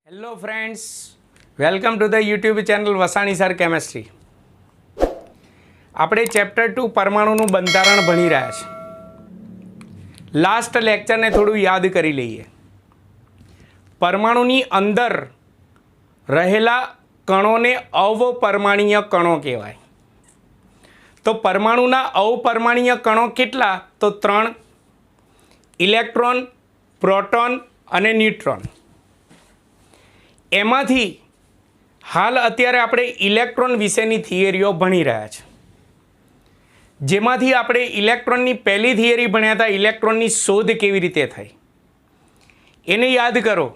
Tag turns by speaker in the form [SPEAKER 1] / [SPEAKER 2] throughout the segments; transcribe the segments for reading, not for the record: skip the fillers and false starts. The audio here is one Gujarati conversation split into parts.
[SPEAKER 1] Hello friends, welcome to the YouTube channel Vasani sir chemistry. આપણે ચેપ્ટર 2 પરમાણુનું બંધારણ ભણી રહ્યા છીએ. લાસ્ટ લેક્ચરને થોડું યાદ કરી લઈએ. પરમાણુની અંદર રહેલા કણોને અવપરમાણીય કણો કહેવાય. તો પરમાણુના અવપરમાણીય કણો કેટલા? તો 3: ઇલેક્ટ્રોન, પ્રોટોન અને ન્યુટ્રોન. એમાંથી હાલ અત્યારે આપણે ઇલેક્ટ્રોન વિશેની થિયરીઓ ભણી રહ્યા છે. જેમાંથી આપણે ઇલેક્ટ્રોનની પહેલી થિયરી ભણ્યા હતા, ઇલેક્ટ્રોનની શોધ કેવી રીતે થઈ એને યાદ કરો.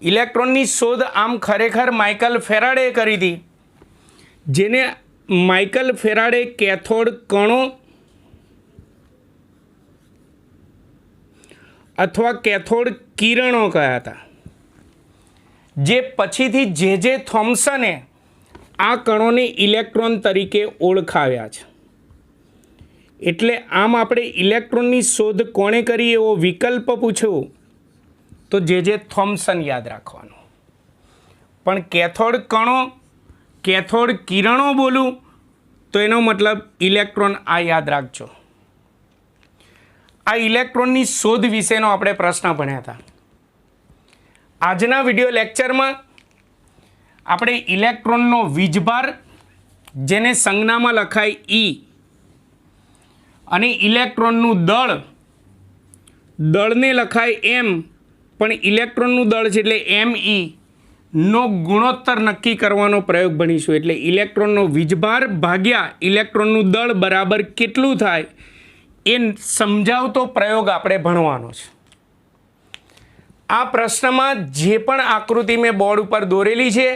[SPEAKER 1] ઇલેક્ટ્રોનની શોધ આમ ખરેખર માઇકલ ફેરાડે કરી હતી, જેને માઇકલ ફેરાડે કેથોડ કણો અથવા કેથોડ કિરણો કહ્યા હતા, જે પછીથી જે થોમ્સને આ કણોને ઇલેક્ટ્રોન તરીકે ઓળખાવ્યા છે. એટલે આમ આપણે ઇલેક્ટ્રોનની શોધ કોણે કરી એવો વિકલ્પ પૂછ્યો તો જે થોમ્સન યાદ રાખવાનું. પણ કેથોડ કણો, કેથોડ કિરણો બોલું તો એનો મતલબ ઇલેક્ટ્રોન, આ યાદ રાખજો. આ ઇલેક્ટ્રોનની શોધ વિશેનો આપણે પ્રશ્ન ભણ્યા હતા. આજના વિડિયો લેક્ચરમાં આપણે ઇલેક્ટ્રોનનો વીજભાર, જેને સંજ્ઞામાં લખાય E, અને ઇલેક્ટ્રોનનું દળ, દળને લખાય M, પણ ઇલેક્ટ્રોનનું દળ છે એટલે Me નો ગુણોત્તર નક્કી કરવાનો પ્રયોગ ભણીશું. એટલે ઇલેક્ટ્રોનનો વીજભાર ભાગ્યા ઇલેક્ટ્રોનનું દળ બરાબર કેટલું થાય એ સમજાવતો પ્રયોગ આપણે ભણવાનો છે. આ પ્રશ્નમાં જે પણ આકૃતિ મેં બોર્ડ ઉપર દોરેલી છે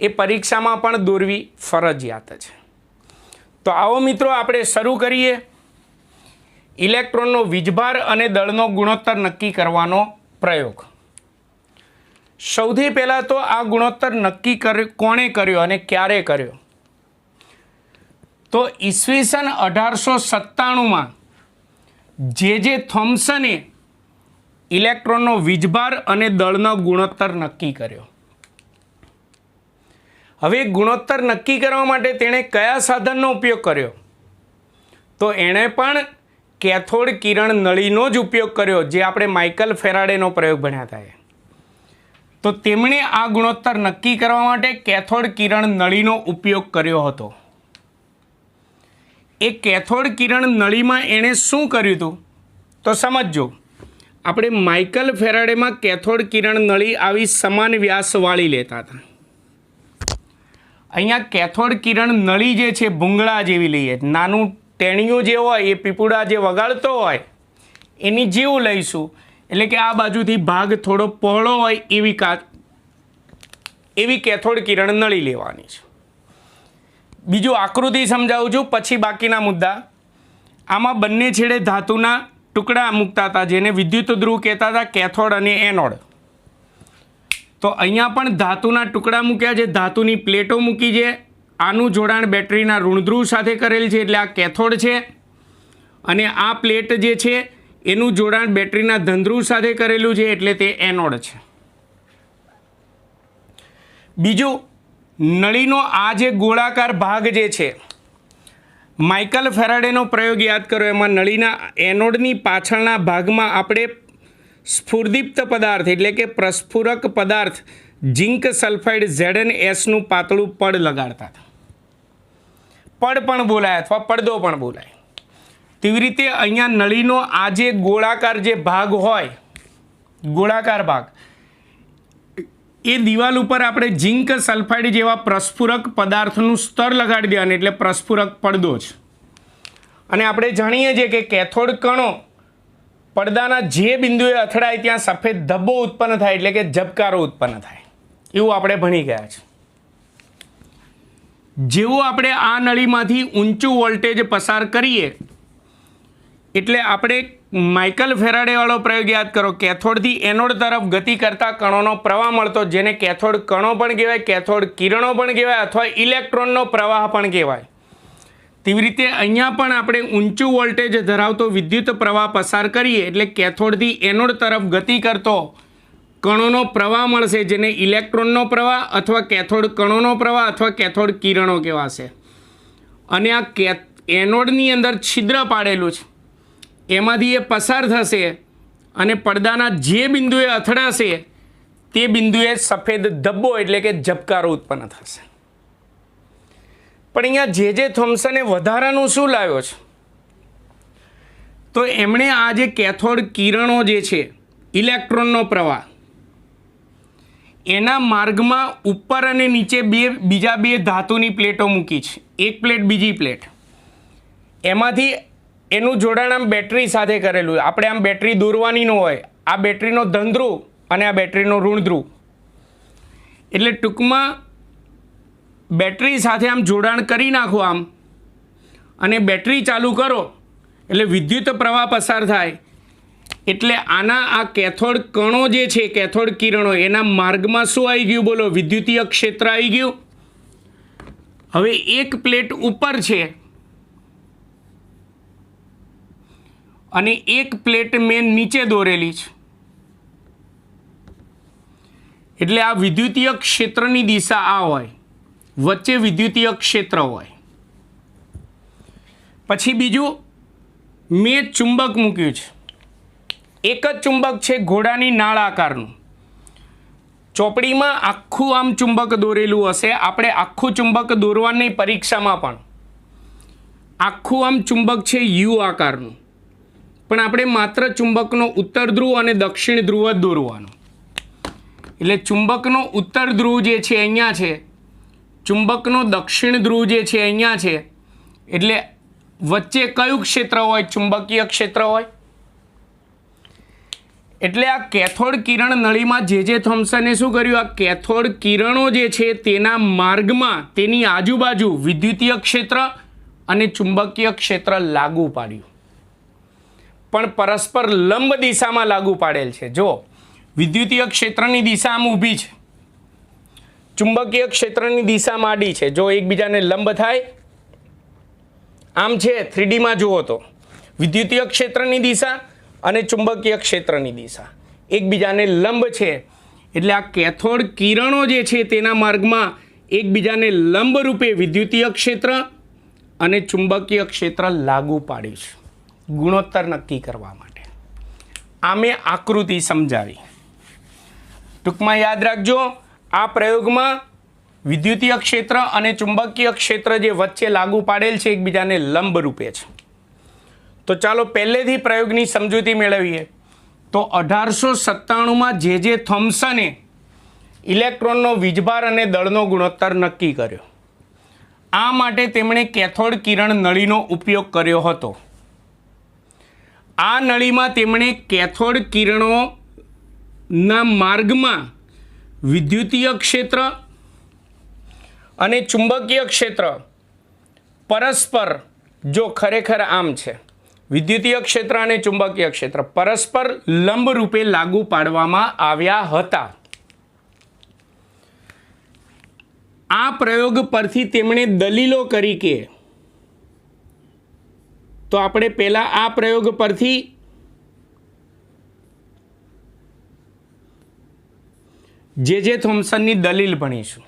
[SPEAKER 1] એ પરીક્ષામાં પણ દોરવી ફરજિયાત છે. તો આવો મિત્રો, આપણે શરૂ કરીએ ઇલેક્ટ્રોનનો વીજભાર અને દળનો ગુણોત્તર નક્કી કરવાનો પ્રયોગ. સૌથી પહેલાં તો આ ગુણોત્તર નક્કી કોણે કર્યો અને ક્યારે કર્યો? તો ઈસવીસન 1897માં જે થોમ્સને ઇલેક્ટ્રોનનો વીજભાર અને દળનો ગુણોત્તર નક્કી કર્યો. હવે ગુણોત્તર નક્કી કરવા માટે તેણે કયા સાધનનો ઉપયોગ કર્યો? તો એણે પણ કેથોડ કિરણ નળીનો જ ઉપયોગ કર્યો, જે આપણે માઇકલ ફેરાડેનો પ્રયોગ ભણ્યા હતા. તો તેમણે આ ગુણોત્તર નક્કી કરવા માટે કેથોડ કિરણ નળીનો ઉપયોગ કર્યો હતો. એ કેથોડ કિરણ નળીમાં એણે શું કર્યું હતું તો સમજજો. આપણે માઇકલ ફેરાડેમાં કેથોડ કિરણ નળી આવી સમાન વ્યાસવાળી લેતા હતા. અહીંયા કેથોડ કિરણ નળી જે છે ભૂંગળા જેવી લઈએ, નાનું ટેણીયું જે હોય એ પીપુડા જે વગાડતો હોય એની જેવું લઈશું. એટલે કે આ બાજુથી ભાગ થોડો પહોળો હોય એવી કેથોડ કિરણ નળી લેવાની છે. બીજું આકૃતિ સમજાવું છું, પછી બાકીના મુદ્દા. આમાં બંને છેડે ધાતુના ટુકડા મૂકતા હતા, જેને વિદ્યુત ધ્રુવ કહેતા હતા, કેથોડ અને એનોડ. તો અહીંયા પણ ધાતુના ટુકડા મૂક્યા છે, ધાતુની પ્લેટો મૂકી છે. આનું જોડાણ બેટરીના ઋણધ્રુવ સાથે કરેલ છે એટલે આ કેથોડ છે, અને આ પ્લેટ જે છે એનું જોડાણ બેટરીના ધનધ્રુવ સાથે કરેલું છે એટલે તે એનોડ છે. બીજું, નળીનો આ જે ગોળાકાર ભાગ જે છે, માઇકલ ફેરાડેનો પ્રયોગ યાદ કરો. એમાં નળીના એનોડની પાછળના ભાગમાં આપણે સ્ફુરદીપ્ત પદાર્થ એટલે કે પ્રસ્ફુરક પદાર્થ ઝિંક સલ્ફાઇડ ZnSનું પાતળું પડ લગાડતા હતા. પડ પણ બોલાય અથવા પડદો પણ બોલાય. તેવી રીતે અહીંયા નળીનો આ જે ગોળાકાર જે ભાગ હોય, ગોળાકાર ભાગ, એ દિવાલ ઉપર આપણે ઝિંક સલ્ફાઇડ જેવા પ્રસ્ફુરક પદાર્થનું સ્તર લગાડી દેવાનું, એટલે પ્રસ્ફુરક પડદો જ. અને આપણે જાણીએ છીએ કે કેથોડ કણો પડદાના જે બિંદુએ અથડાય ત્યાં સફેદ ધબ્બો ઉત્પન્ન થાય, એટલે કે ઝબકારો ઉત્પન્ન થાય, એવું આપણે ભણી ગયા છે. જેવું આપણે આ નળીમાંથી ઊંચું વોલ્ટેજ પસાર કરીએ એટલે આપણે માઇકલ ફેરાડેવાળો પ્રયોગ યાદ કરો. કેથોડથી એનોડ તરફ ગતિ કરતા કણોનો પ્રવાહ મળતો, જેને કેથોડ કણો પણ કહેવાય, કેથોડ કિરણો પણ કહેવાય, અથવા ઇલેક્ટ્રોનનો પ્રવાહ પણ કહેવાય. તેવી રીતે અહીંયા પણ આપણે ઊંચું વોલ્ટેજ ધરાવતો વિદ્યુત પ્રવાહ પસાર કરીએ એટલે કેથોડથી એનોડ તરફ ગતિ કરતો કણોનો પ્રવાહ મળશે, જેને ઇલેક્ટ્રોનનો પ્રવાહ અથવા કેથોડ કણોનો પ્રવાહ અથવા કેથોડ કિરણો કહેવાશે. અને આ એનોડની અંદર છિદ્ર પાડેલું છે, એમાંથી એ પસાર થશે અને પડદાના જે બિંદુએ અથડાશે તે બિંદુએ સફેદ ધબ્બો એટલે કે ઝબકારો ઉત્પન્ન થશે. પણ અહીંયા જે થોમ્સને વધારાનું શું લાવ્યો છે? તો એમણે આ જે કેથોડ કિરણો જે છે, ઇલેક્ટ્રોનનો પ્રવાહ, એના માર્ગમાં ઉપર અને નીચે બીજા બે ધાતુની પ્લેટો મૂકી છે, એક પ્લેટ બીજી પ્લેટ. એમાંથી એનું જોડાણ આમ બેટરી સાથે કરેલું. આપણે આમ બેટરી દોરવાની ન હોય, આ બેટરીનો ધન ધ્રુવ અને આ બેટરીનો ઋણ ધ્રુવ. એટલે ટૂંકમાં બેટરી સાથે આમ જોડાણ કરી નાખો આમ, અને બેટરી ચાલુ કરો એટલે વિદ્યુત પ્રવાહ પસાર થાય. એટલે આના આ કેથોડ કણો જે છે, કેથોડ કિરણો, એના માર્ગમાં શું આવી ગયું? બોલો, વિદ્યુતીય ક્ષેત્ર આવી ગયું. હવે એક પ્લેટ ઉપર છે અને એક પ્લેટ મેં નીચે દોરેલી છે. એટલે આ વિદ્યુતીય ક્ષેત્રની દિશા આ હોય, વચ્ચે વિદ્યુતીય ક્ષેત્ર હોય. પછી બીજું, મેં ચુંબક મૂક્યું છે. એક જ ચુંબક છે, ઘોડાની નાળ આકારનું. ચોપડીમાં આખું આમ ચુંબક દોરેલું હશે. આપણે આખું ચુંબક દોરવાની પરીક્ષામાં પણ આખું આમ ચુંબક છે યુ આકારનું, પણ આપણે માત્ર ચુંબકનો ઉત્તર ધ્રુવ અને દક્ષિણ ધ્રુવ જ દોરવાનો. એટલે ચુંબકનો ઉત્તર ધ્રુવ જે છે અહીંયા છે, ચુંબકનો દક્ષિણ ધ્રુવ જે છે અહીંયા છે. એટલે વચ્ચે કયું ક્ષેત્ર હોય? ચુંબકીય ક્ષેત્ર હોય. એટલે આ કેથોડ કિરણ નળીમાં જે થોમ્સને શું કર્યું? આ કેથોડ કિરણો જે છે તેના માર્ગમાં, તેની આજુબાજુ વિદ્યુતીય ક્ષેત્ર અને ચુંબકીય ક્ષેત્ર લાગુ પાડ્યું. પણ પરસ્પર લંબ દિશામાં લાગુ પાડેલ છે. જો વિદ્યુતીય ક્ષેત્રની દિશા આમ ઊભી છે, ચુંબકીય ક્ષેત્રની દિશા આડી છે. જો એકબીજાને લંબ થાય, આમ છે 3Dમાં જુઓ તો વિદ્યુતીય ક્ષેત્રની દિશા અને ચુંબકીય ક્ષેત્રની દિશા એકબીજાને લંબ છે. એટલે આ કેથોડ કિરણો જે છે તેના માર્ગમાં એકબીજાને લંબ રૂપે વિદ્યુતીય ક્ષેત્ર અને ચુંબકીય ક્ષેત્ર લાગુ પાડ્યું છે, ગુણોત્તર નક્કી કરવા માટે. આ મેં આકૃતિ સમજાવી. ટૂંકમાં યાદ રાખજો, આ પ્રયોગમાં વિદ્યુતીય ક્ષેત્ર અને ચુંબકીય ક્ષેત્ર જે વચ્ચે લાગુ પાડેલ છે એકબીજાને લંબ રૂપે છે. તો ચાલો પહેલેથી પ્રયોગની સમજૂતી મેળવીએ. તો 1897માં જે થોમ્સને ઇલેક્ટ્રોનનો વીજભાર અને દળનો ગુણોત્તર નક્કી કર્યો. આ માટે તેમણે કેથોડ કિરણ નળીનો ઉપયોગ કર્યો હતો. આ નળીમાં તેમણે કેથોડ કિરણોના માર્ગમાં વિદ્યુતીય ક્ષેત્ર અને ચુંબકીય ક્ષેત્ર પરસ્પર, જો ખરેખર આમ છે, વિદ્યુતીય ક્ષેત્ર અને ચુંબકીય ક્ષેત્ર પરસ્પર લંબ રૂપે લાગુ પાડવામાં આવ્યા હતા. આ પ્રયોગ પરથી તેમણે દલીલો કરી કે, તો આપણે પહેલા આ પ્રયોગ પરથી જે થોમ્સનની દલીલ ભણીશું.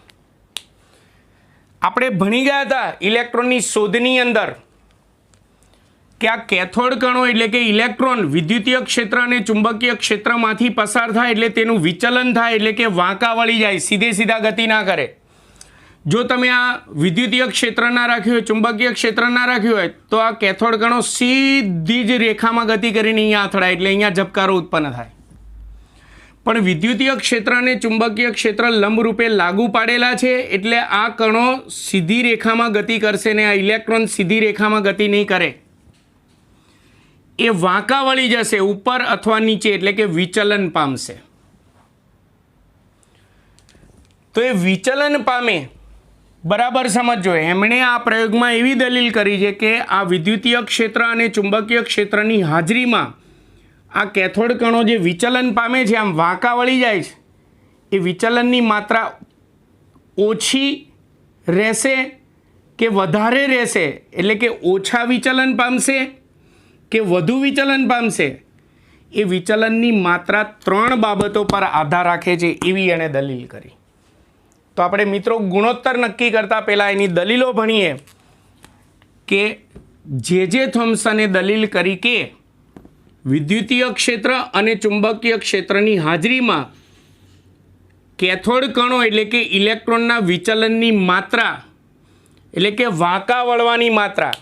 [SPEAKER 1] આપણે ભણી ગયા હતા ઇલેક્ટ્રોનની શોધની અંદર કે આ કેથોડ કણો એટલે કે ઇલેક્ટ્રોન વિદ્યુતીય ક્ષેત્ર અને ચુંબકીય ક્ષેત્રમાંથી પસાર થાય એટલે તેનું વિચલન થાય, એટલે કે વાંકા વળી જાય, સીધા ગતિ ના કરે. જો તમે આ વિદ્યુતીય ક્ષેત્ર ના રાખ્યું હોય, ચુંબકીય ક્ષેત્ર ના રાખ્યું હોય, તો આ કેથોડ કણો સીધી જ રેખામાં ગતિ કરીને અહીંયા અથડાય, એટલે અહીંયા ઝબકારો ઉત્પન્ન થાય. પણ વિદ્યુતીય ક્ષેત્ર અને ચુંબકીય ક્ષેત્ર લંબ રૂપે લાગુ પાડેલા છે, એટલે આ કણો સીધી રેખામાં ગતિ કરશે ને આ ઇલેક્ટ્રોન સીધી રેખામાં ગતિ નહીં કરે, એ વાંકા વળી જશે ઉપર અથવા નીચે, એટલે કે વિચલન પામશે. તો એ વિચલન પામે, બરાબર સમજો. એમણે આ પ્રયોગમાં એવી દલીલ કરી છે કે આ વિદ્યુતીય ક્ષેત્ર અને ચુંબકીય ક્ષેત્રની હાજરીમાં આ કેથોડ કણો જે વિચલન પામે છે, આમ વાંકા વળી જાય છે, એ વિચલનની માત્રા ઓછી રહેશે કે વધારે રહેશે, એટલે કે ઓછા વિચલન પામશે કે વધુ વિચલન પામશે, એ વિચલનની માત્રા 3 બાબતો પર આધાર રાખે છે એવી એણે દલીલ કરી. તો આપણે મિત્રો ગુણોત્તર નક્કી કરતાં પહેલાં એની દલીલો ભણીએ કે જે થોમ્સને દલીલ કરી કે વિદ્યુતીય ક્ષેત્ર અને ચુંબકીય ક્ષેત્રની હાજરીમાં કેથોડ કણો એટલે કે ઇલેક્ટ્રોનના વિચલનની માત્રા એટલે કે વાંકા વળવાની માત્રા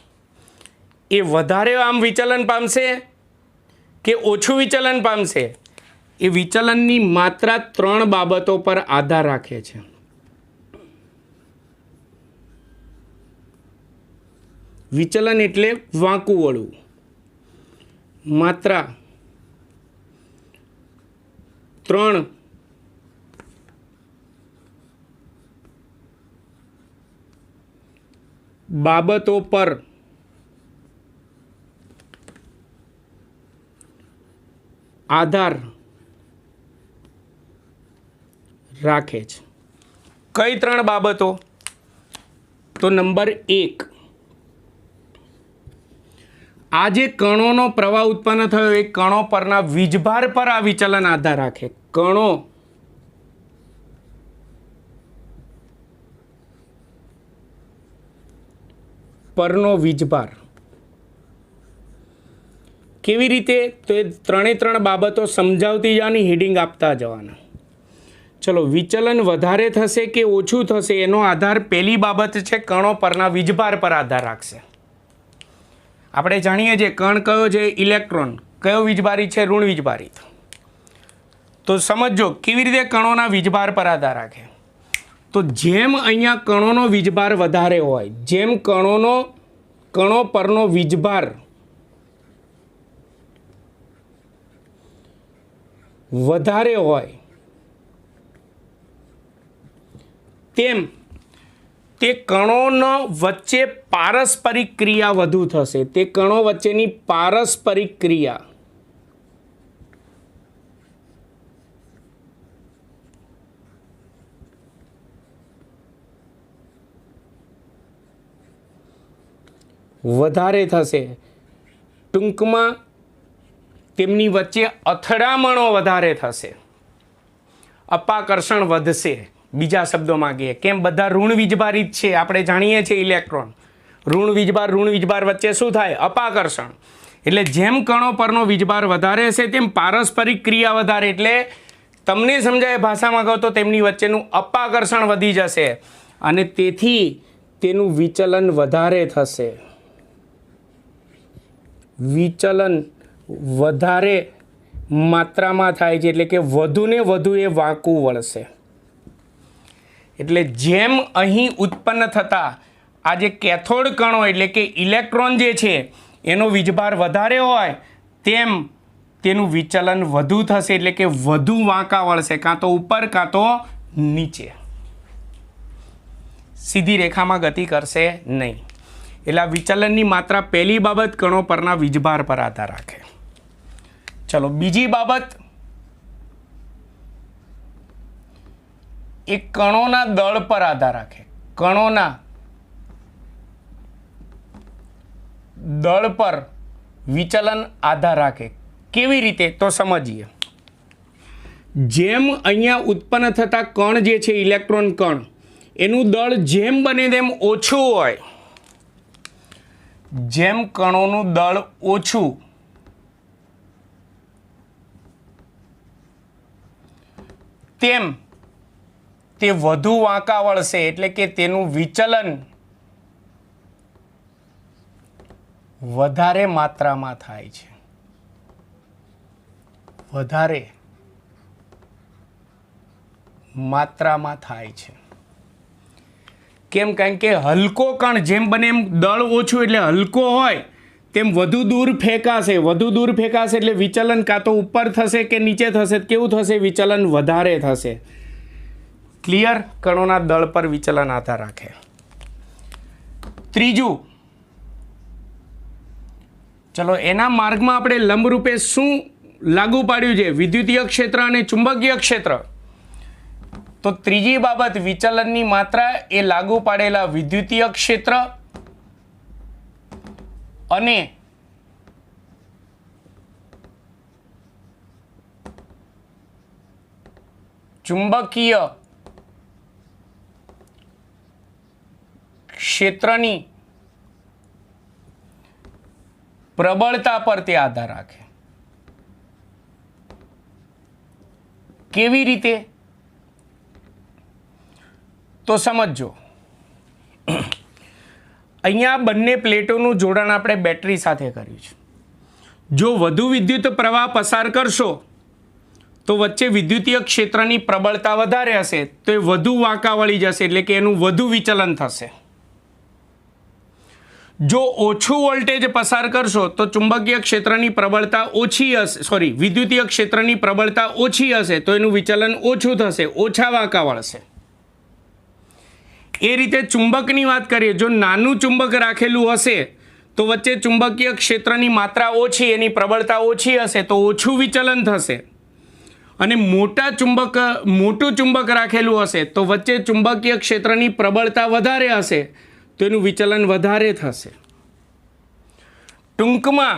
[SPEAKER 1] એ વધારે આમ વિચલન પામશે કે ઓછું વિચલન પામશે. એ વિચલનની માત્રા 3 બાબતો પર આધાર રાખે છે. વિચલન એટલે વાંકું વળવું. માત્રા 3 બાબતો પર આધાર રાખે છે. કઈ 3 બાબતો? તો નંબર 1, આ જે કણોનો પ્રવાહ ઉત્પન્ન થયો એ કણો પરના વીજભાર પર આ વિચલન આધાર રાખે. કણો પરનો વીજભાર કેવી રીતે? તો એ 3 બાબતો સમજાવતી જવાની, હેડિંગ આપતા જવાના. ચલો, વિચલન વધારે થશે કે ઓછું થશે એનો આધાર પહેલી બાબત છે કણો પરના વીજભાર પર આધાર રાખશે. આપણે જાણીએ છીએ કણ કયો છે? ઇલેક્ટ્રોન. કયો વીજભારી છે? ઋણ વીજભારી. તો સમજો કેવી રીતે કણોના વીજભાર પર આધાર રાખે. તો જેમ અહીંયા કણોનો વીજભાર વધારે હોય, જેમ કણો પરનો વીજભાર વધારે હોય તેમ તે કણોનો વચ્ચે પારસ્પરિક ક્રિયા વધુ થશે. તે કણો વચ્ચેની પારસ્પરિક ક્રિયા વધારે થશે. ટૂંકમાં તેમની વચ્ચે અથડામણો વધારે થશે, અપાકર્ષણ વધશે. બીજા શબ્દોમાં કહીએ, કેમ બધા ઋણ વીજભારી જ છે. આપણે જાણીએ છીએ ઇલેક્ટ્રોન ઋણ વીજભાર વચ્ચે શું થાય? અપાકર્ષણ. એટલે જેમ કણો પરનો વીજભાર વધારે હશે તેમ પારસ્પરિક ક્રિયા વધારે, એટલે તમને સમજાય ભાષામાં કહો તો તેમની વચ્ચેનું અપાકર્ષણ વધી જશે અને તેથી તેનું વિચલન વધારે થશે. વિચલન વધારે માત્રામાં થાય છે એટલે કે વધુને વધુ એ વાંકું વળશે. એટલે જેમ અહીં ઉત્પન્ન થતા આ જે કેથોડ કણો એટલે કે ઇલેક્ટ્રોન જે છે એનો વીજભાર વધારે હોય તેમ તેનું વિચલન વધુ થશે, એટલે કે વધુ વાંકા વળશે, કાં તો ઉપર કાં તો નીચે. સીધી રેખામાં ગતિ કરશે નહીં. એટલે આ વિચલનની માત્રા પહેલી બાબત કણો પરના વીજભાર પર આધાર રાખે. ચલો, બીજી બાબત એ કણોના દળ પર આધાર રાખે. કણોના દળ પર વિચલન આધાર રાખે. કેવી રીતે? તો સમજીએ. જેમ અહીંયા ઉત્પન્ન થતા કણ જે છે ઇલેક્ટ્રોન કણ, એનું દળ જેમ બને તેમ ઓછું હોય, જેમ કણોનું દળ ઓછું તેમ તે વધુ વાંકા વળશે, એટલે કે તેનું વિચલન વધારે માત્રામાં થાય છે. વધારે માત્રામાં થાય છે. કેમ? કારણ કે હલકો કણ જેમ બને એમ દળ ઓછું એટલે હલકો હોય તેમ વધુ દૂર ફેંકાશે. વધુ દૂર ફેંકાશે એટલે વિચલન કાં તો ઉપર થશે કે નીચે થશે. કેવું થશે? વિચલન વધારે થશે. ક્લિયર? કણોના દળ પર વિચલન આધાર રાખે. ત્રીજું, ચલો એના માર્ગમાં આપણે લંબરૂપે શું લાગુ પાડ્યું છે? વિદ્યુતીય ક્ષેત્ર અને ચુંબકીય ક્ષેત્ર. તો ત્રીજી બાબત વિચલનની માત્રા એ લાગુ પાડેલા વિદ્યુતીય ક્ષેત્ર અને ચુંબકીય ક્ષેત્રની પ્રબળતા પર તે આધાર રાખે. કેવી રીતે? તો સમજો, અહીંયા બંને પ્લેટોનું જોડાણ આપણે બેટરી સાથે કર્યું છે. જો વધુ વિદ્યુત પ્રવાહ પસાર કરશો તો વચ્ચે વિદ્યુતીય ક્ષેત્રની પ્રબળતા વધારે હશે તો એ વધુ વાંકા વળી જશે, એટલે કે એનું વધુ વિચલન થશે. જો ઓછું વોલ્ટેજ પસાર કરશો તો ચુંબકીય ક્ષેત્રની પ્રબળતા ઓછી હશે, વિદ્યુતીય ક્ષેત્રની પ્રબળતા ઓછી હશે તો એનું વિચલન ઓછું થશે, ઓછા વાંકા વળશે. એ રીતે ચુંબકની વાત કરીએ, જો નાનું ચુંબક રાખેલું હશે તો વચ્ચે ચુંબકીય ક્ષેત્રની માત્રા ઓછી, એની પ્રબળતા ઓછી હશે તો ઓછું વિચલન થશે. અને મોટું ચુંબક રાખેલું હશે તો વચ્ચે ચુંબકીય ક્ષેત્રની પ્રબળતા વધારે હશે તો એનું વિચલન વધારે થશે. ટૂંકમાં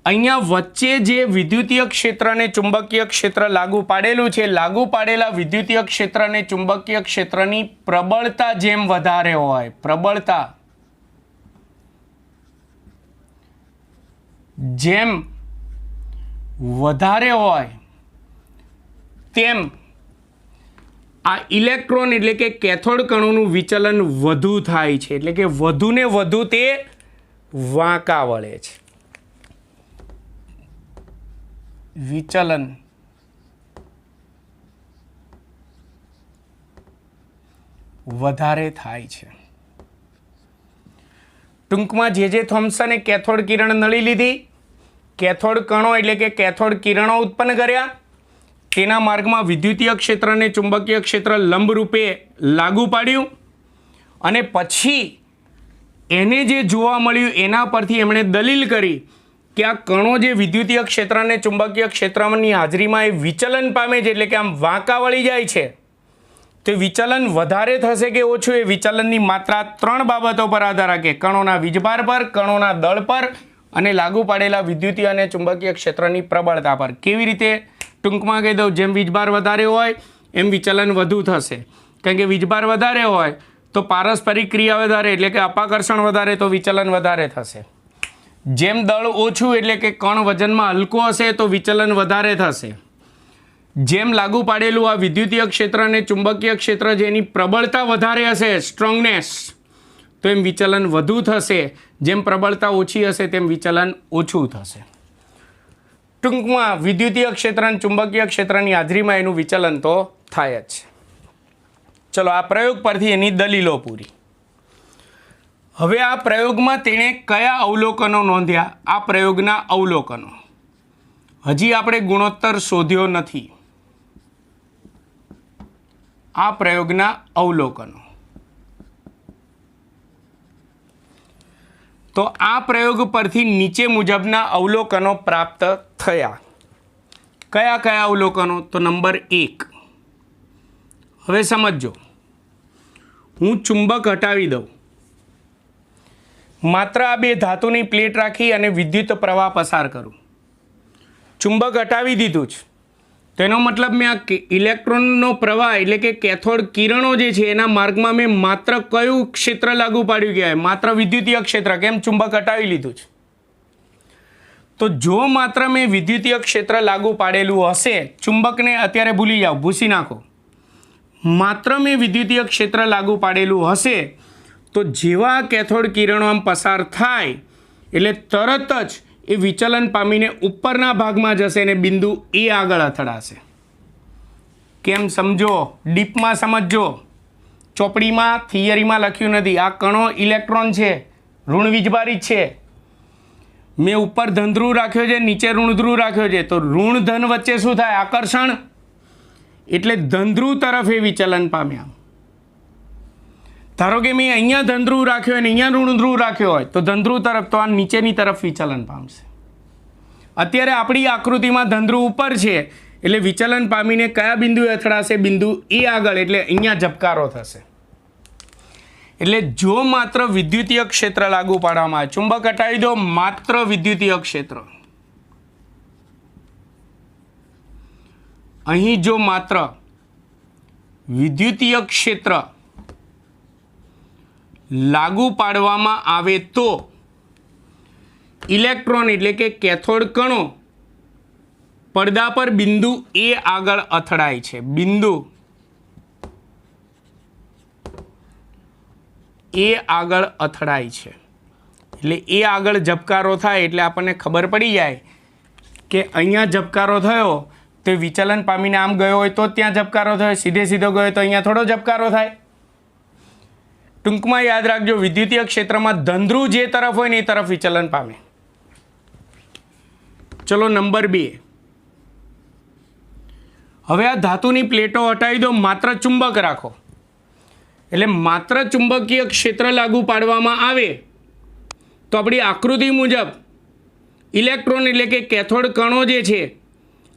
[SPEAKER 1] અહીંયા વચ્ચે જે વિદ્યુતીય ક્ષેત્ર અને ચુંબકીય ક્ષેત્ર લાગુ પાડેલું છે, લાગુ પાડેલા વિદ્યુતીય ક્ષેત્ર અને ચુંબકીય ક્ષેત્રની પ્રબળતા જેમ વધારે હોય, પ્રબળતા જેમ વધારે હોય તેમ આ ઇલેક્ટ્રોન એટલે કે કેથોડ કણોનું વિચલન વધુ થાય છે, એટલે કે વધુને વધુ તે વાંકા વળે છે. વિચલન વધારે થાય છે. ટૂંકમાં જે થોમ્સને કેથોડ કિરણ નળી લીધી, કેથોડ કણો એટલે કે કેથોડ કિરણો ઉત્પન્ન કર્યા, તેના માર્ગમાં વિદ્યુતીય ક્ષેત્ર અને ચુંબકીય ક્ષેત્ર લંબરૂપે લાગુ પાડ્યું અને પછી એને જે જોવા મળ્યું એના પરથી એમણે દલીલ કરી કે આ કણો જે વિદ્યુતીય ક્ષેત્ર અને ચુંબકીય ક્ષેત્રની હાજરીમાં એ વિચલન પામે છે, એટલે કે આમ વાંકા વળી જાય છે, તો વિચલન વધારે થશે કે ઓછું, એ વિચલનની માત્રા 3 બાબતો પર આધાર રાખે: કણોના વીજભાર પર, કણોના દળ પર અને લાગુ પાડેલા વિદ્યુતીય અને ચુંબકીય ક્ષેત્રની પ્રબળતા પર. કેવી રીતે? ટૂંકમાં કહી દઉં, જેમ વીજભાર વધારે હોય એમ વિચલન વધુ થશે, કારણ કે વીજભાર વધારે હોય તો પારસ્પરિક ક્રિયા વધારે, એટલે કે અપાકર્ષણ વધારે, તો વિચલન વધારે થશે. જેમ દળ ઓછું એટલે કે કણ વજનમાં હલકો હશે તો વિચલન વધારે થશે. જેમ લાગુ પાડેલું આ વિદ્યુતીય ક્ષેત્ર અને ચુંબકીય ક્ષેત્ર જેની પ્રબળતા વધારે હશે, સ્ટ્રોંગનેસ, તો એમ વિચલન વધુ થશે. જેમ પ્રબળતા ઓછી હશે તેમ વિચલન ઓછું થશે. ટૂંકમાં વિદ્યુતીય ક્ષેત્ર અને ચુંબકીય ક્ષેત્રની હાજરીમાં એનું વિચલન તો થાય જ છે. ચલો, આ પ્રયોગ પરથી એની દલીલો પૂરી. હવે આ પ્રયોગમાં તેણે કયા અવલોકનો નોંધ્યા? આ પ્રયોગના અવલોકનો. હજી આપણે ગુણોત્તર શોધ્યો નથી. આ પ્રયોગના અવલોકનો. તો આ પ્રયોગ પરથી નીચે મુજબના અવલોકનો પ્રાપ્ત થયા. કયા કયા અવલોકનો? તો નંબર 1. હવે સમજો, હું ચુંબક હટાવી દઉં, માત્ર આ 2 ધાતુની પ્લેટ રાખી અને વિદ્યુત પ્રવાહ પસાર કરું. ચુંબક હટાવી દીધું જ, તેનો મતલબ મેં આ ઇલેક્ટ્રોનનો પ્રવાહ એટલે કે કેથોડ કિરણો જે છે એના માર્ગમાં મેં માત્ર કયું ક્ષેત્ર લાગુ પાડ્યું કહેવાય? માત્ર વિદ્યુતીય ક્ષેત્ર. કેમ? ચુંબક હટાવી લીધું છે. તો જો માત્ર મેં વિદ્યુતીય ક્ષેત્ર લાગુ પાડેલું હશે, ચુંબકને અત્યારે ભૂલી જાઓ, ભૂસી નાખો, માત્ર મેં વિદ્યુતીય ક્ષેત્ર લાગુ પાડેલું હશે તો જેવા કેથોડ કિરણો આમ પસાર થાય એટલે તરત જ એ વિચલન પામીને ઉપરના ભાગમાં જશે અને બિંદુ એ આગળ અથડાશે. કેમ? સમજો, ડીપમાં સમજો. ચોપડીમાં થિયરીમાં લખ્યું નથી. આ કણો ઇલેક્ટ્રોન છે, ઋણ વીજભારી છે. મેં ઉપર ધન ધ્રુવ રાખ્યો છે, નીચે ઋણ ધ્રુવ રાખ્યો છે, તો ઋણ ધન વચ્ચે શું થાય? આકર્ષણ. એટલે ધન ધ્રુવ તરફ એ વિચલન પામ્યા. ધારો કે મેં અહીંયા ધન ધ્રુવ રાખ્યો અને અહીંયા ઋણ ધ્રુવ રાખ્યો હોય તો ધન ધ્રુવ તરફ, તો આ નીચેની તરફ વિચલન પામશે. અત્યારે આપણી આકૃતિમાં ધન ધ્રુવ ઉપર છે એટલે વિચલન પામીને કયા બિંદુએ અથડાશે? બિંદુ એ આગળ, એટલે અહીંયા ઝબકારો થશે. એટલે જો માત્ર વિદ્યુતીય ક્ષેત્ર લાગુ પાડવામાં આવે, ચુંબક હટાવી દો, માત્ર વિદ્યુતીય ક્ષેત્ર, અહીં જો માત્ર વિદ્યુતીય ક્ષેત્ર લાગુ પાડવામાં આવે તો ઇલેક્ટ્રોન એટલે કે કેથોડ કણો પડદા પર બિંદુ એ આગળ અથડાય છે. બિંદુ એ આગળ અથડાય છે એટલે એ આગળ ઝબકારો થાય એટલે આપણને ખબર પડી જાય કે અહીંયા ઝબકારો થયો તો વિચલન પામીને આમ ગયો હોય તો ત્યાં ઝબકારો થયો, સીધે સીધો ગયો તો અહીંયા થોડો ઝબકારો થાય. ટૂંકમાં યાદ રાખજો, વિદ્યુતીય ક્ષેત્રમાં ધંધ્રુ જે તરફ હોય ને એ તરફ વિચલન પામે. ચલો નંબર 2. હવે આ ધાતુની પ્લેટો હટાવી દો, માત્ર ચુંબક રાખો. એટલે માત્ર ચુંબકીય ક્ષેત્ર લાગુ પાડવામાં આવે તો આપણી આકૃતિ મુજબ ઇલેક્ટ્રોન એટલે કે કેથોડ કણો જે છે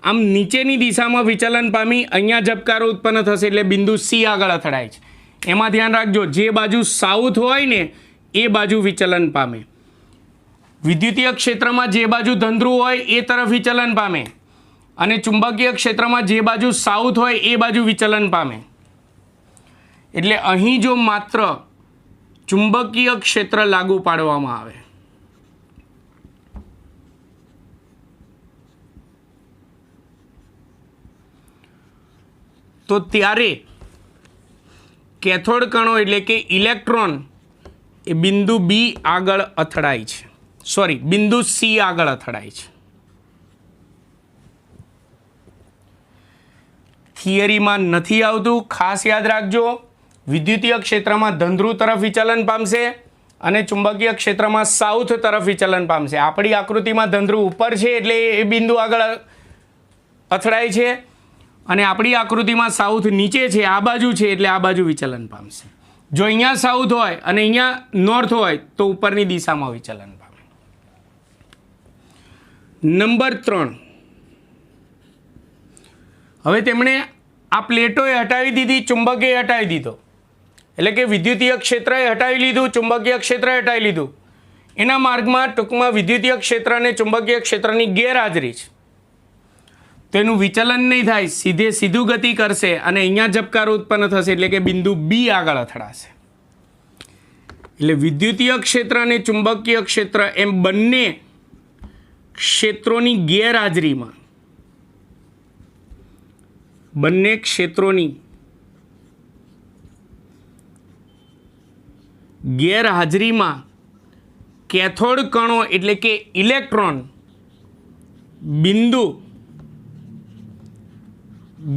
[SPEAKER 1] આમ નીચેની દિશામાં વિચલન પામી અહીંયા ઝબકારો ઉત્પન્ન થશે એટલે બિંદુ સી આગળ અથડાય છે. એમાં ધ્યાન રાખજો, જે બાજુ સાઉથ હોય ને એ બાજુ વિચલન પામે. વિદ્યુતીય ક્ષેત્રમાં જે બાજુ ધંધ્રુ હોય એ તરફ વિચલન પામે અને ચુંબકીય ક્ષેત્રમાં જે બાજુ સાઉથ હોય એ બાજુ વિચલન પામે. એટલે અહીં જો માત્ર ચુંબકીય ક્ષેત્ર લાગુ પાડવામાં આવે તો ત્યારે કેથોડ કણો એટલે કે ઇલેક્ટ્રોન એ બિંદુ બી આગળ અથડાય છે, બિંદુ સી આગળ અથડાય છે. થિયરીમાં નથી આવતું, ખાસ યાદ રાખજો. વિદ્યુતીય ક્ષેત્રમાં ધંધ્રુ તરફ વિચલન પામશે અને ચુંબકીય ક્ષેત્રમાં સાઉથ તરફ વિચલન પામશે. આપણી આકૃતિમાં ધંધ્રુ ઉપર છે એટલે એ બિંદુ આગળ અથડાય છે અને આપણી આકૃતિમાં સાઉથ નીચે છે, આ બાજુ છે એટલે આ બાજુ વિચલન પામશે. જો અહીંયા સાઉથ હોય અને અહીંયા નોર્થ હોય તો ઉપરની દિશામાં વિચલન પામે. નંબર 3. હવે તેમણે આ પ્લેટોએ હટાવી દીધી, ચુંબકે હટાવી દીધો. એટલે કે વિદ્યુતીય ક્ષેત્રએ હટાવી લીધું, ચુંબકીય ક્ષેત્રએ હટાવી લીધું. એના માર્ગમાં ટૂંકમાં વિદ્યુતીય ક્ષેત્ર અને ચુંબકીય ક્ષેત્રની ગેરહાજરી છે. તેનું વિચલન નહીં થાય, સીધું ગતિ કરશે અને અહીંયા ઝબકારો ઉત્પન્ન થશે એટલે કે બિંદુ બી આગળ અથડાશે. એટલે વિદ્યુતીય ક્ષેત્ર અને ચુંબકીય ક્ષેત્ર એમ બંને ક્ષેત્રોની ગેરહાજરીમાં કેથોડ કણો એટલે કે ઇલેક્ટ્રોન બિંદુ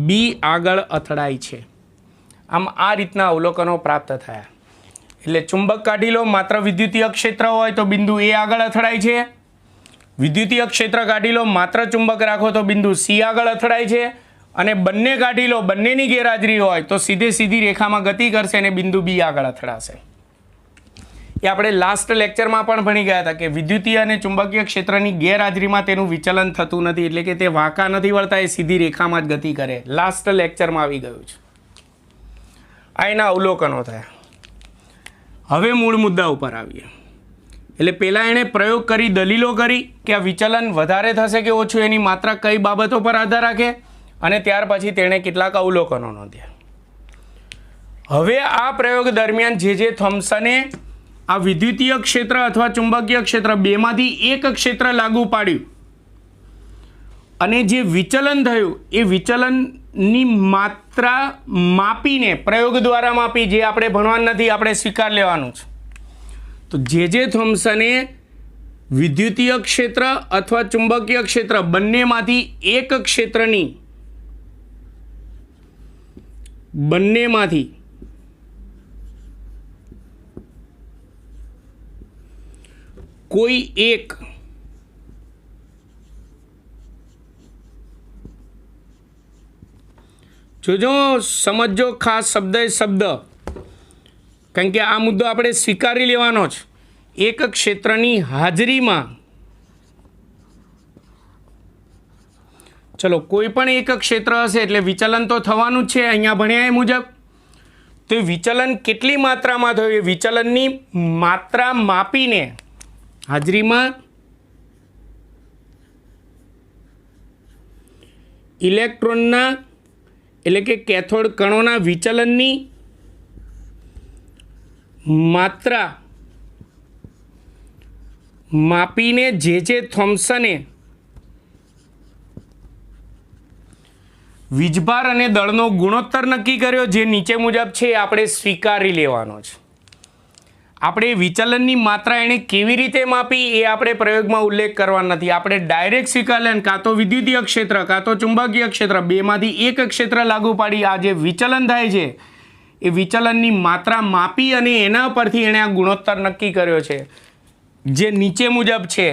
[SPEAKER 1] બી આગળ અથડાય છે. આમ આ રીતના અવલોકનો પ્રાપ્ત થયા. એટલે ચુંબક કાઢી લો, માત્ર વિદ્યુતીય ક્ષેત્ર હોય તો બિંદુ એ આગળ અથડાય છે. વિદ્યુતીય ક્ષેત્ર કાઢી લો, માત્ર ચુંબક રાખો તો બિંદુ સી આગળ અથડાય છે. અને બંને કાઢી લો, બંનેની ગેરહાજરી હોય તો સીધી રેખામાં ગતિ કરશે અને બિંદુ બી આગળ અથડાશે. એ આપણે લાસ્ટ લેક્ચરમાં પણ ભણી ગયા હતા કે વિદ્યુતીય અને ચુંબકીય ક્ષેત્રની ગેરહાજરીમાં તેનું વિચલન થતું નથી, એટલે કે તે વાંકા નથી વળતા, એ સીધી રેખામાં જ ગતિ કરે. લાસ્ટ લેક્ચરમાં આવી ગયું છે. આ એના અવલોકનો થયા. હવે મૂળ મુદ્દા ઉપર આવીએ. એટલે પહેલાં એણે પ્રયોગ કરી, દલીલો કરી કે આ વિચલન વધારે થશે કે ઓછું એની માત્રા કઈ બાબતો પર આધાર રાખે, અને ત્યાર પછી તેણે કેટલાક અવલોકનો નોંધ્યા. હવે આ પ્રયોગ દરમિયાન જે થોમ્સને આ વિદ્યુતીય ક્ષેત્ર અથવા ચુંબકીય ક્ષેત્ર બેમાંથી એક ક્ષેત્ર લાગુ પાડ્યું અને જે વિચલન થયું એ વિચલનની માત્રા માપીને, પ્રયોગ દ્વારા માપી, જે આપણે ભણવાનું નથી, આપણે સ્વીકાર લેવાનું છે. તો જે થોમ્સને વિદ્યુતીય ક્ષેત્ર અથવા ચુંબકીય ક્ષેત્ર બંનેમાંથી કોઈ એક જોજો, સમજો ખાસ શબ્દ, કારણ કે આ મુદ્દો આપણે સ્વીકારી લેવાનો છે. એક ક્ષેત્રની હાજરીમાં, ચલો કોઈ પણ એક ક્ષેત્ર હશે એટલે વિચલન તો થવાનું જ છે. અહીંયા ભણ્યા એ મુજબ તો વિચલન કેટલી માત્રામાં થયું એ વિચલનની માત્રા માપીને હાજરીમાં ઇલેક્ટ્રોનના એટલે કે કેથોડ કણોના વિચલનની માત્રા માપીને જે થોમ્સને વીજભાર અને દળનો ગુણોત્તર નક્કી કર્યો, જે નીચે મુજબ છે એ આપણે સ્વીકારી લેવાનો છે. આપણે વિચલનની માત્રા એણે કેવી રીતે માપી એ આપણે પ્રયોગમાં ઉલ્લેખ કરવા નથી. આપણે ડાયરેક્ટ સ્વીકાર લે, કાં તો વિદ્યુતીય ક્ષેત્ર કાં તો ચુંબકીય ક્ષેત્ર, બેમાંથી એક ક્ષેત્ર લાગુ પાડી આ જે વિચલન થાય છે એ વિચલનની માત્રા માપી અને એના પરથી એણે આ ગુણોત્તર નક્કી કર્યો છે, જે નીચે મુજબ છે.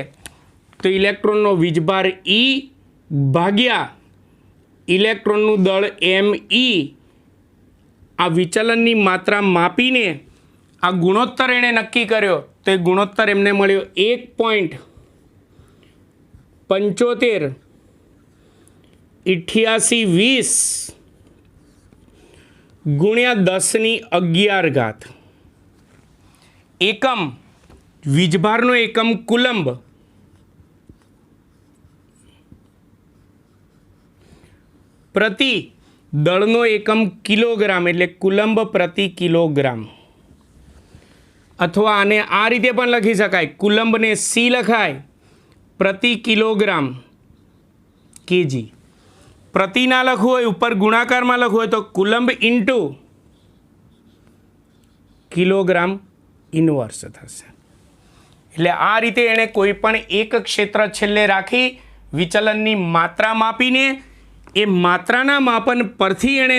[SPEAKER 1] તો ઇલેક્ટ્રોનનો વીજભાર E ભાગ્યા ઇલેક્ટ્રોનનું દળ ME, આ વિચલનની માત્રા માપીને આ ગુણોત્તર એણે નક્કી કર્યો. તો એ ગુણોત્તર એમને મળ્યો 1.758820 ગુણ્યા 10^11. એકમ વીજભારનો એકમ કુલંબ, પ્રતિ દળનો એકમ કિલોગ્રામ એટલે કુલંબ પ્રતિ કિલોગ્રામ. અથવા આને આ રીતે પણ લખી શકાય, કુલંબને C લખાય, પ્રતિ કિલોગ્રામ કેજી. પ્રતિ ના લખવું હોય, ઉપર ગુણાકારમાં લખવું હોય તો કુલંબ ઇન્ટુ કિલોગ્રામ ઇન્વર્સ થશે. એટલે આ રીતે એણે કોઈ પણ એક ક્ષેત્ર છેલ્લે રાખી વિચલનની માત્રા માપીને એ માત્રાના માપન પરથી એણે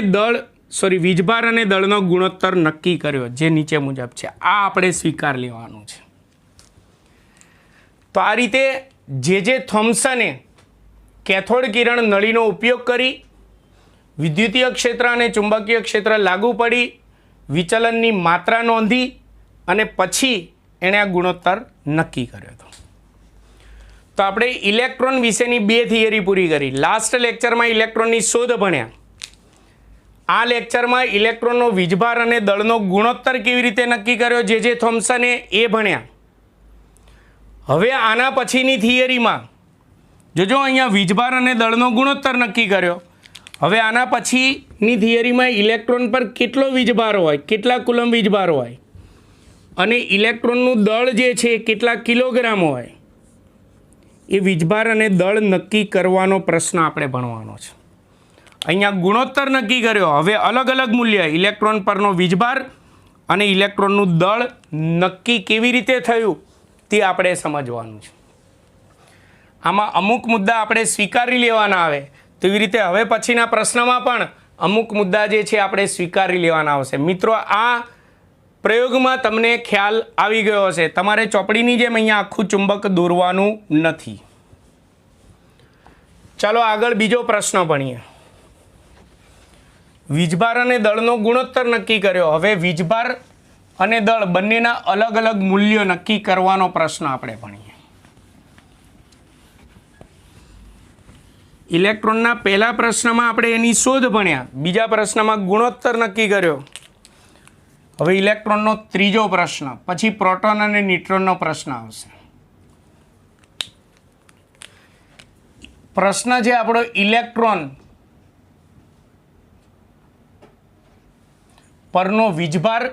[SPEAKER 1] વીજભાર અને દળનો ગુણોત્તર નક્કી કર્યો, જે નીચે મુજબ છે. આ આપણે સ્વીકાર લેવાનું છે. તો આ રીતે જે થોમ્સને કેથોડ કિરણ નળીનો ઉપયોગ કરી વિદ્યુતીય ક્ષેત્ર અને ચુંબકીય ક્ષેત્ર લાગુ પડી, વિચલનની માત્રા નોંધી અને પછી એણે આ ગુણોત્તર નક્કી કર્યો હતો. તો આપણે ઇલેક્ટ્રોન વિશેની 2 થિયરી પૂરી કરી. લાસ્ટ લેક્ચરમાં ઇલેક્ટ્રોનની શોધ ભણ્યા. આ લેક્ચરમાં ઇલેક્ટ્રોનનો વીજભાર અને દળનો ગુણોત્તર કેવી રીતે નક્કી કર્યો જે થોમ્સને એ ભણ્યા. હવે આના પછીની થિયરીમાં જોજો, અહીંયા વીજભાર અને દળનો ગુણોત્તર નક્કી કર્યો. હવે આના પછીની થિયરીમાં ઇલેક્ટ્રોન પર કેટલો વીજભાર હોય, કેટલા કુલમ વીજભાર હોય અને ઇલેક્ટ્રોનનું દળ જે છે કેટલા કિલોગ્રામ હોય, એ વીજભાર અને દળ નક્કી કરવાનો પ્રશ્ન આપણે ભણવાનો છે. અહીંયા ગુણોત્તર નક્કી કર્યો. હવે અલગ અલગ મૂલ્ય ઇલેક્ટ્રોન પરનો વીજભાર અને ઇલેક્ટ્રોનનું દળ નક્કી કેવી રીતે થયું તે આપણે સમજવાનું છે. આમાં અમુક મુદ્દા આપણે સ્વીકારી લેવાના આવે, તેવી રીતે હવે પછીના પ્રશ્નમાં પણ અમુક મુદ્દા જે છે આપણે સ્વીકારી લેવાના આવશે. મિત્રો, આ પ્રયોગમાં તમને ખ્યાલ આવી ગયો હશે. તમારે ચોપડીની જેમ અહીંયા આખું ચુંબક દોરવાનું નથી. ચાલો આગળ બીજો પ્રશ્ન ભણીએ. વીજભાર અને દળનો ગુણોત્તર નક્કી કર્યો. હવે વીજભાર અને દળ બંનેના અલગ અલગ મૂલ્યો નક્કી કરવાનો પ્રશ્ન આપણે ભણીએ. ઇલેક્ટ્રોનના પહેલા પ્રશ્નમાં આપણે એની શોધ ભણ્યા, બીજા પ્રશ્નમાં ગુણોત્તર નક્કી કર્યો. હવે ઇલેક્ટ્રોનનો ત્રીજો પ્રશ્ન, પછી પ્રોટોન અને ન્યુટ્રોનનો પ્રશ્ન આવશે. પ્રશ્ન છે આપણો ઇલેક્ટ્રોન પરનો વીજભાર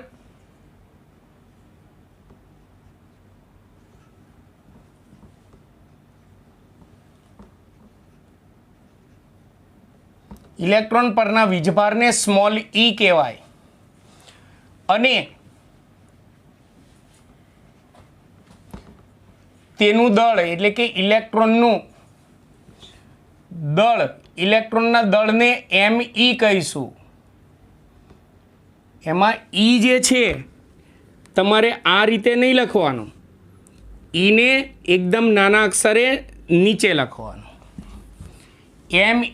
[SPEAKER 1] ઇલેક્ટ્રોન પરના વીજભારને સ્મોલ e કહેવાય અને તેનું દળ એટલે કે ઇલેક્ટ્રોનનું દળ, ઇલેક્ટ્રોનના દળને me કહીશું. એમાં E જે છે તમારે આ રીતે નહીં લખવાનું, ઈને એકદમ નાના અક્ષરે નીચે લખવાનું. me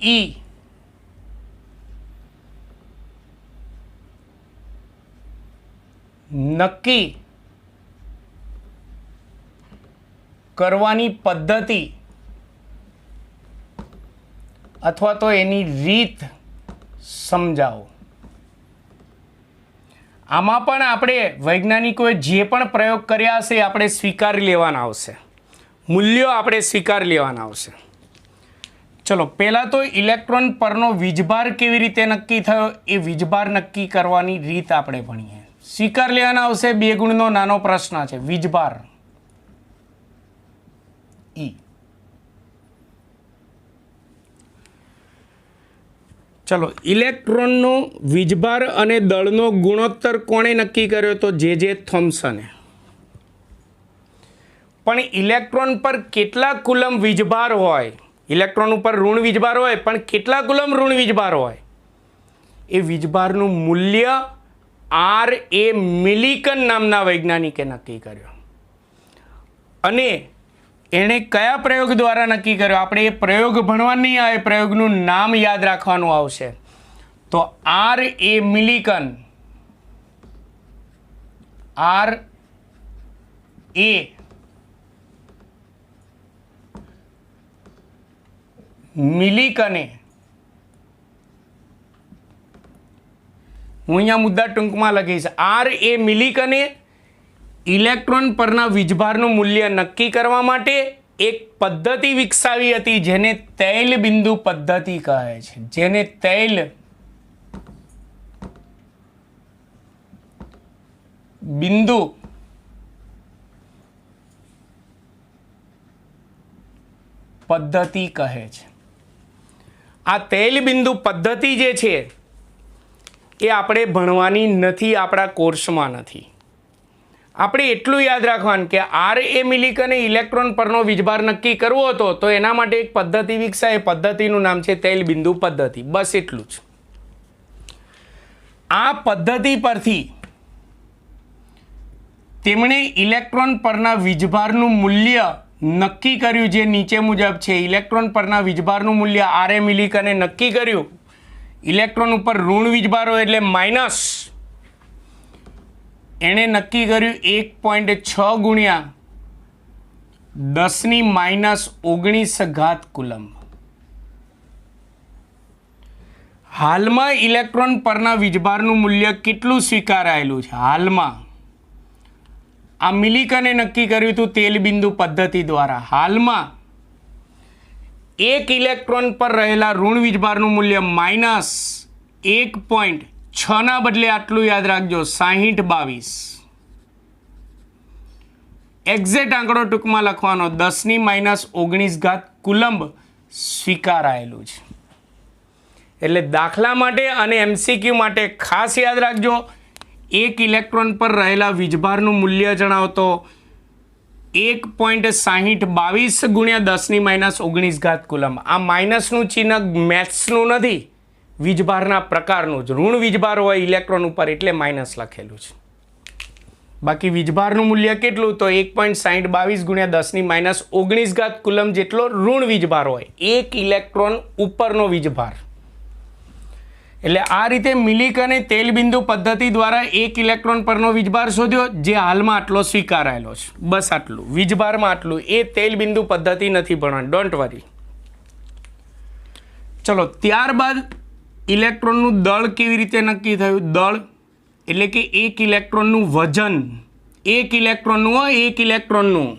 [SPEAKER 1] નક્કી કરવાની પદ્ધતિ અથવા તો એની રીત સમજાવો. આમાં પણ આપણે વૈજ્ઞાનિકોએ જે પણ પ્રયોગ કર્યા હશે આપણે સ્વીકારી લેવાના આવશે, મૂલ્યો આપણે સ્વીકારી લેવાના આવશે. ચલો પહેલાં તો ઇલેક્ટ્રોન પરનો વીજભાર કેવી રીતે નક્કી થયો એ વીજભાર નક્કી કરવાની રીત આપણે ભણીએ. સ્વીકાર લેવાના આવશે 2 ગુણનો નાનો પ્રશ્ન છે વીજભાર ઈ. ચલો ઇલેક્ટ્રોનનો વીજભાર અને દળનો ગુણોત્તર કોણે નક્કી કર્યો તો જે થોમ્સને. પણ ઇલેક્ટ્રોન પર કેટલા કુલમ વીજભાર હોય, ઇલેક્ટ્રોન ઉપર ઋણ વીજભાર હોય પણ કેટલા કુલમ ઋણ વીજભાર હોય એ વીજભારનું મૂલ્ય R.A. મિલિકન નામના વૈજ્ઞાનિકે નક્કી કર્યો. અને એણે કયા પ્રયોગ દ્વારા નક્કી કર્યો? આપણે એ પ્રયોગ ભણવા નહીં આવે, પ્રયોગનું નામ યાદ રાખવાનું આવશે. તો R.A. મિલિકન, R.A. મિલિકને, હું અહીંયા મુદ્દા ટૂંકમાં લખીશ, R.A. મિલિકને ઇલેક્ટ્રોન પરના વીજભારનું મૂલ્ય નક્કી કરવા માટે એક પદ્ધતિ વિકસાવી હતી જેને તૈલ બિંદુ પદ્ધતિ કહે છે. જેને તૈલ બિંદુ પદ્ધતિ કહે છે. આ તૈલ બિંદુ પદ્ધતિ જે છે એ આપણે ભણવાની નથી, આપણા કોર્સમાં નથી. આપણે એટલું યાદ રાખવાનું કે R.A. મિલિકને ઇલેક્ટ્રોન પરનો વીજભાર નક્કી કરવો હતો તો એના માટે એક પદ્ધતિ વિકસાય, પદ્ધતિનું નામ છે તૈલ બિંદુ પદ્ધતિ. બસ એટલું જ. આ પદ્ધતિ પરથી તેમણે ઇલેક્ટ્રોન પરના વીજભારનું મૂલ્ય નક્કી કર્યું જે નીચે મુજબ છે. ઇલેક્ટ્રોન પરના વીજભારનું મૂલ્ય R.A. મિલિકને નક્કી કર્યું. ઇલેક્ટ્રોન ઉપર ઋણ વીજભાર હોય એટલે માઇનસ, એણે નક્કી કર્યું 1.6 ગુણ્યા 10⁻⁻19 કુલંબ. હાલમાં ઇલેક્ટ્રોન પરના વીજભારનું મૂલ્ય કેટલું સ્વીકારાયેલું છે? હાલમાં આ મિલિકને નક્કી કર્યું હતું તૈલ બિંદુ પદ્ધતિ દ્વારા. હાલમાં 1 ઇલેક્ટ્રોન પર રહેલા ઋણ વીજભારનું મૂલ્ય -1.6 ના બદલે આટલું યાદ રાખજો 6022. એક્ઝેક્ટ આંકડો ટૂંકમાં લખવાનો 10⁻⁻19 કુલંબ સ્વીકારાયેલું છે. એટલે દાખલા માટે અને MCQ માટે ખાસ યાદ રાખજો, 1 ઇલેક્ટ્રોન પર રહેલા વીજભારનું મૂલ્ય જણાવતો 1.6022 ગુણ્યા 10⁻⁻19 કુલંબ. આ માઇનસનું ચિહ્ન મેથ્સનું નથી, વીજભારના પ્રકારનું જ. ઋણ વીજભાર હોય ઇલેક્ટ્રોન ઉપર એટલે માઇનસ લખેલું છે. બાકી વીજભારનું મૂલ્ય કેટલું? તો 1.6022 ગુણ્યા 10⁻⁻19 કુલંબ જેટલો ઋણ વીજભાર હોય 1 ઇલેક્ટ્રોન ઉપરનો વીજભાર. એટલે આ રીતે મિલિકને તૈલ બિંદુ પદ્ધતિ દ્વારા 1 ઇલેક્ટ્રોન પરનો વીજભાર શોધ્યો જે હાલમાં આટલો સ્વીકારાયેલો છે. બસ આટલું, વીજભારમાં આટલું. એ તૈલ બિંદુ પદ્ધતિ નથી ભણવાની, ડોન્ટ વરી. ચલો ત્યારબાદ ઇલેક્ટ્રોનનું દળ કેવી રીતે નક્કી થયું? દળ એટલે કે 1 ઇલેક્ટ્રોનનું વજન, 1 ઇલેક્ટ્રોનનું 1 ઇલેક્ટ્રોનનું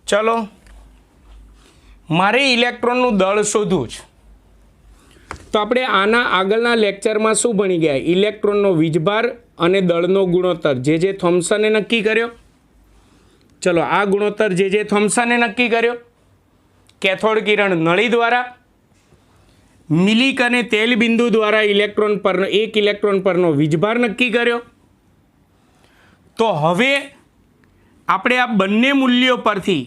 [SPEAKER 1] ચલો મારે ઇલેક્ટ્રોનનું દળ શોધવું છે. તો આપણે આના આગળના લેક્ચરમાં શું ભણી ગયા? ઇલેક્ટ્રોનનો વીજભાર અને દળનો ગુણોત્તર જે થોમ્સને નક્કી કર્યો. ચલો આ ગુણોત્તર જે થોમ્સને નક્કી કર્યો કેથોડ કિરણ નળી દ્વારા. મિલિકને તૈલ બિંદુ દ્વારા ઇલેક્ટ્રોન પરનો 1 ઇલેક્ટ્રોન પરનો વીજભાર નક્કી કર્યો. તો હવે આપણે આ બંને મૂલ્યો પરથી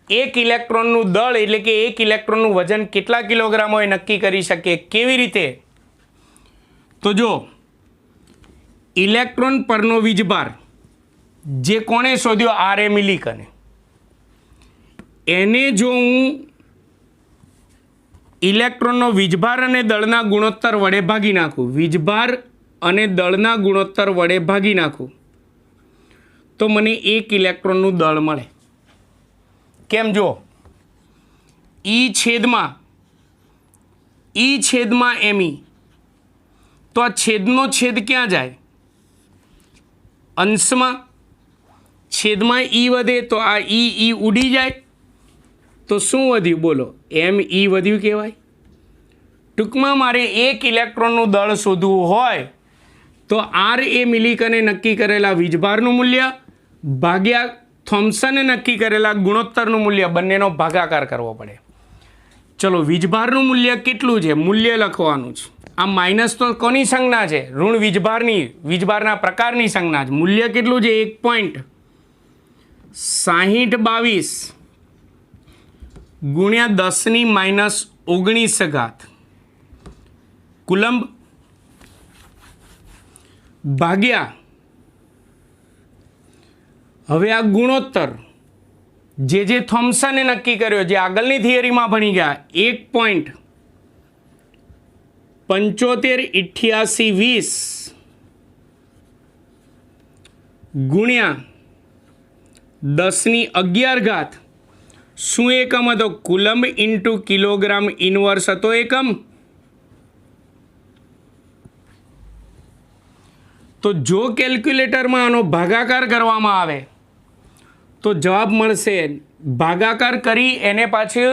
[SPEAKER 1] 1 ઇલેક્ટ્રોનનું દળ એટલે કે 1 ઇલેક્ટ્રોનનું વજન કેટલા કિલોગ્રામ હોય નક્કી કરી શકીએ. કેવી રીતે? તો જો ઇલેક્ટ્રોન પરનો વીજભાર જે કોણે શોધ્યો? R.A. મિલિકને. એને જો હું ઇલેક્ટ્રોનનો વીજભાર અને દળના ગુણોત્તર વડે ભાગી નાખું, વીજભાર અને દળના ગુણોત્તર વડે ભાગી નાખું તો મને 1 ઇલેક્ટ્રોનનું દળ મળે. કેમ? જો E છેદમાં ME, તો આ છેદનો છેદ ક્યાં જાય? અંશમાં. છેદમાં ઈ વધે તો આ ઈ ઉડી જાય તો શું વધ્યું બોલો? એમ ઈ વધ્યું કહેવાય. ટૂંકમાં મારે એક ઇલેક્ટ્રોનનું દળ શોધવું હોય તો આર એ મિલિકને નક્કી કરેલા વીજભારનું મૂલ્ય ભાગ્યા થોમ્સને નક્કી કરેલા ગુણોત્તરનું મૂલ્ય બંનેનો ભાગાકાર કરવો પડે. ચલો વીજભારનું મૂલ્ય કેટલું છે? મૂલ્ય લખવાનું છે. આ માઇનસ તો કોની સંજ્ઞા છે? ઋણ વીજભારના પ્રકારની સંજ્ઞા છે. મૂલ્ય કેટલું છે? 1.6022 ગુણ્યા 10⁻19 કુલંબ ભાગ્યા હવે આ ગુણોત્તર જે થોમ્સને નક્કી કર્યો, જે આગળની થિયરીમાં ભણી ગયા, 1.758820 ગુણ્યા 10⁻11 શું એકમ હતો? કુલંબ ઇન્ટુ કિલોગ્રામ ઇનવર્સ હતો એકમ. તો જો કેલ્ક્યુલેટરમાં આનો ભાગાકાર કરવામાં આવે તો જવાબ મળશે. ભાગાકાર કરી એને પાછું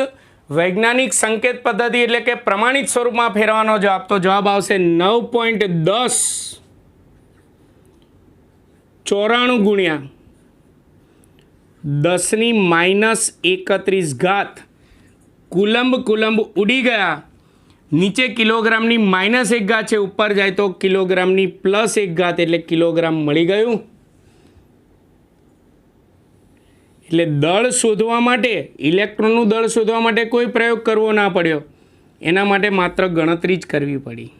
[SPEAKER 1] વૈજ્ઞાનિક સંકેત પદ્ધતિ એટલે કે પ્રમાણિત સ્વરૂપમાં ફેરવાનો જવાબ, તો જવાબ આવશે 9.1094 ગુણ્યા 10⁻31 કુલંબ ઉડી ગયા. નીચે કિલોગ્રામની -1 છે, ઉપર જાય તો કિલોગ્રામની +1 એટલે કિલોગ્રામ મળી ગયું. એટલે દળ શોધવા માટે, ઇલેક્ટ્રોનનું દળ શોધવા માટે કોઈ પ્રયોગ કરવો ના પડ્યો. એના માટે માત્ર ગણતરી જ કરવી પડી.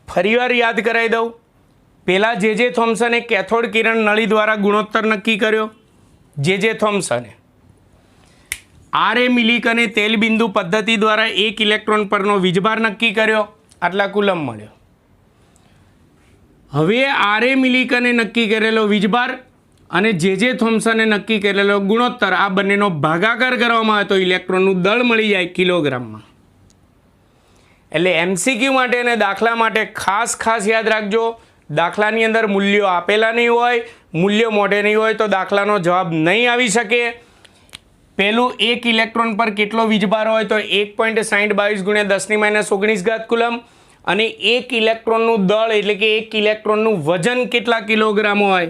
[SPEAKER 1] ફરીવાર યાદ કરાવી દઉં. પહેલાં જે થોમ્સને કેથોડ કિરણ નળી દ્વારા ગુણોત્તર નક્કી કર્યો. જે થોમ્સને આર એ મિલિકને તેલ બિંદુ પદ્ધતિ દ્વારા 1 ઇલેક્ટ્રોન પરનો વીજભાર નક્કી કર્યો, આટલા કુલંબ મળ્યો. હવે આર એ મિલિકને નક્કી કરેલો વીજભાર અને જે થોમ્સને નક્કી કરેલો ગુણોત્તર, આ બંનેનો ભાગાકાર કરવામાં આવે તો ઇલેક્ટ્રોનનું દળ મળી જાય કિલોગ્રામમાં. એટલે એમસીક્યુ માટે અને દાખલા માટે ખાસ યાદ રાખજો. દાખલાની અંદર મૂલ્યો આપેલા નહીં હોય, મૂલ્યો મોઢે નહીં હોય તો દાખલાનો જવાબ નહીં આવી શકે. પહેલું 1 ઇલેક્ટ્રોન પર કેટલો વીજભાર હોય તો 1.6022 ગુણ્યા 10⁻19 કુલંબ, અને 1 ઇલેક્ટ્રોનનું દળ એટલે કે 1 ઇલેક્ટ્રોનનું વજન કેટલા કિલોગ્રામ હોય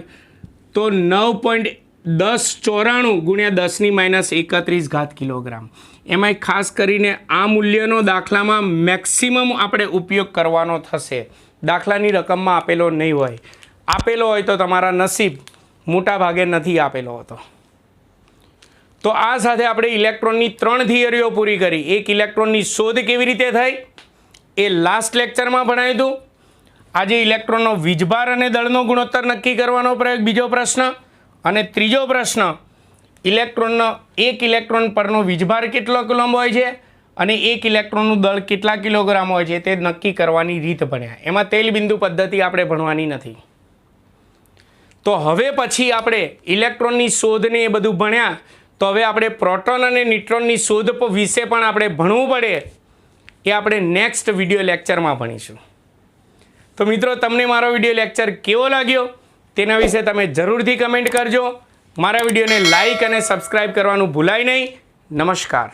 [SPEAKER 1] તો 9.1094 ગુણ્યા 10⁻31 કિલોગ્રામ. એમાંય ખાસ કરીને આ મૂલ્યનો દાખલામાં મેક્સિમમ આપણે ઉપયોગ કરવાનો થશે. દાખલાની રકમમાં આપેલો નહીં હોય. આપેલો હોય તો તમારા નસીબ, મોટા ભાગે નથી આપેલો હોતો. તો આ સાથે આપણે ઇલેક્ટ્રોનની 3 થિયરીઓ પૂરી કરી. એક ઇલેક્ટ્રોનની શોધ કેવી રીતે થઈ એ લાસ્ટ લેક્ચરમાં ભણાવ્યું હતું. આજે ઇલેક્ટ્રોનનો વીજભાર અને દળનો ગુણોત્તર નક્કી કરવાનો પ્રયોગ, બીજો પ્રશ્ન. અને ત્રીજો પ્રશ્ન, ઇલેક્ટ્રોનનો 1 ઇલેક્ટ્રોન પરનો વીજભાર કેટલો કુલંબ હોય છે અને 1 ઇલેક્ટ્રોનનું દળ કેટલા કિલોગ્રામ હોય છે તે નક્કી કરવાની રીત ભણ્યા. એમાં તેલ બિંદુ પદ્ધતિ આપણે ભણવાની નથી. તો હવે પછી આપણે ઇલેક્ટ્રોનની શોધને એ બધું ભણ્યા, તો હવે આપણે પ્રોટોન અને ન્યુટ્રોનની શોધ વિશે પણ આપણે ભણવું પડે. એ આપણે નેક્સ્ટ વિડીયો લેક્ચરમાં ભણીશું. તો મિત્રો, તમને મારો વિડીયો લેક્ચર કેવો લાગ્યો તેના વિશે તમે જરૂરથી કમેન્ટ કરજો. મારા વિડીયોને લાઈક અને સબસ્ક્રાઈબ કરવાનું ભૂલાય નહીં. નમસ્કાર.